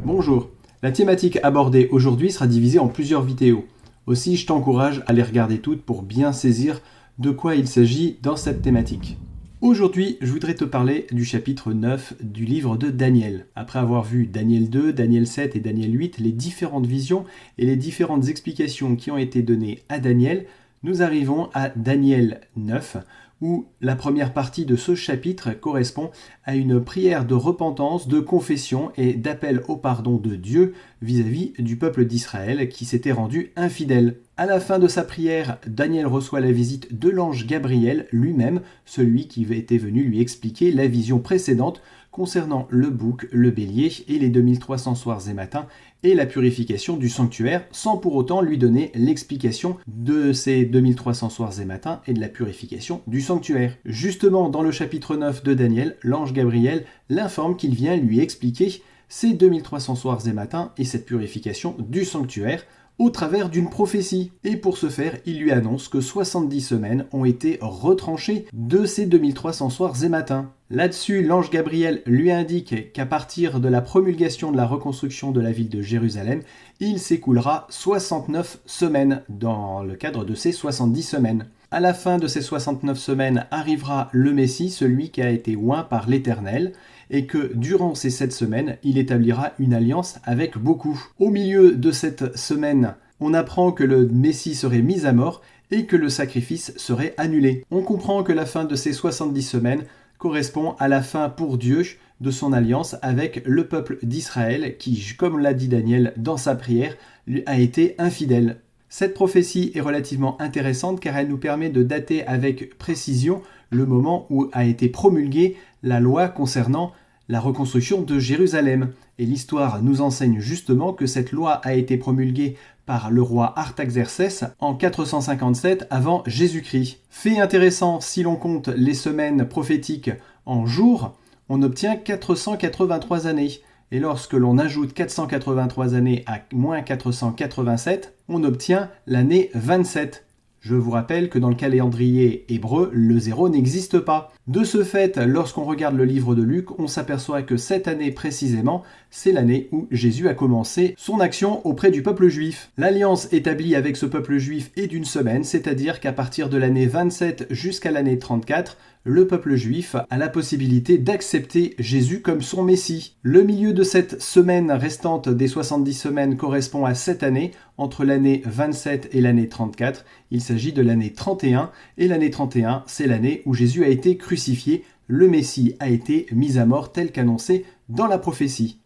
Bonjour, la thématique abordée aujourd'hui sera divisée en plusieurs vidéos. Aussi, je t'encourage à les regarder toutes pour bien saisir de quoi il s'agit dans cette thématique. Aujourd'hui, je voudrais te parler du chapitre 9 du livre de Daniel. Après avoir vu Daniel 2, Daniel 7 et Daniel 8, les différentes visions et les différentes explications qui ont été données à Daniel, nous arrivons à Daniel 9, où la première partie de ce chapitre correspond à une prière de repentance, de confession et d'appel au pardon de Dieu vis-à-vis du peuple d'Israël qui s'était rendu infidèle. À la fin de sa prière, Daniel reçoit la visite de l'ange Gabriel lui-même, celui qui était venu lui expliquer la vision précédente concernant le bouc, le bélier et les 2300 soirs et matins et la purification du sanctuaire, sans pour autant lui donner l'explication de ces 2300 soirs et matins et de la purification du sanctuaire. Justement, dans le chapitre 9 de Daniel, l'ange Gabriel l'informe qu'il vient lui expliquer ces 2300 soirs et matins et cette purification du sanctuaire au travers d'une prophétie. Et pour ce faire, il lui annonce que 70 semaines ont été retranchées de ces 2300 soirs et matins. Là-dessus, l'ange Gabriel lui indique qu'à partir de la promulgation de la reconstruction de la ville de Jérusalem, il s'écoulera 69 semaines dans le cadre de ces 70 semaines. À la fin de ces 69 semaines arrivera le Messie, celui qui a été oint par l'Éternel, et que durant ces 7 semaines, il établira une alliance avec beaucoup. Au milieu de cette semaine, on apprend que le Messie serait mis à mort et que le sacrifice serait annulé. On comprend que la fin de ces 70 semaines correspond à la fin pour Dieu de son alliance avec le peuple d'Israël qui, comme l'a dit Daniel dans sa prière, lui a été infidèle. Cette prophétie est relativement intéressante car elle nous permet de dater avec précision le moment où a été promulguée la loi concernant la reconstruction de Jérusalem. Et l'histoire nous enseigne justement que cette loi a été promulguée par le roi Artaxercès en 457 avant Jésus-Christ. Fait intéressant, si l'on compte les semaines prophétiques en jours, on obtient 483 années. Et lorsque l'on ajoute 483 années à moins 487, on obtient l'année 27. Je vous rappelle que dans le calendrier hébreu, le 0 n'existe pas. De ce fait, lorsqu'on regarde le livre de Luc, on s'aperçoit que cette année précisément, c'est l'année où Jésus a commencé son action auprès du peuple juif. L'alliance établie avec ce peuple juif est d'une semaine, c'est-à-dire qu'à partir de l'année 27 jusqu'à l'année 34, le peuple juif a la possibilité d'accepter Jésus comme son Messie. Le milieu de cette semaine restante des 70 semaines correspond à cette année, entre l'année 27 et l'année 34. Il s'agit de l'année 31, et l'année 31, c'est l'année où Jésus a été crucifié. Le Messie a été mis à mort tel qu'annoncé dans la prophétie.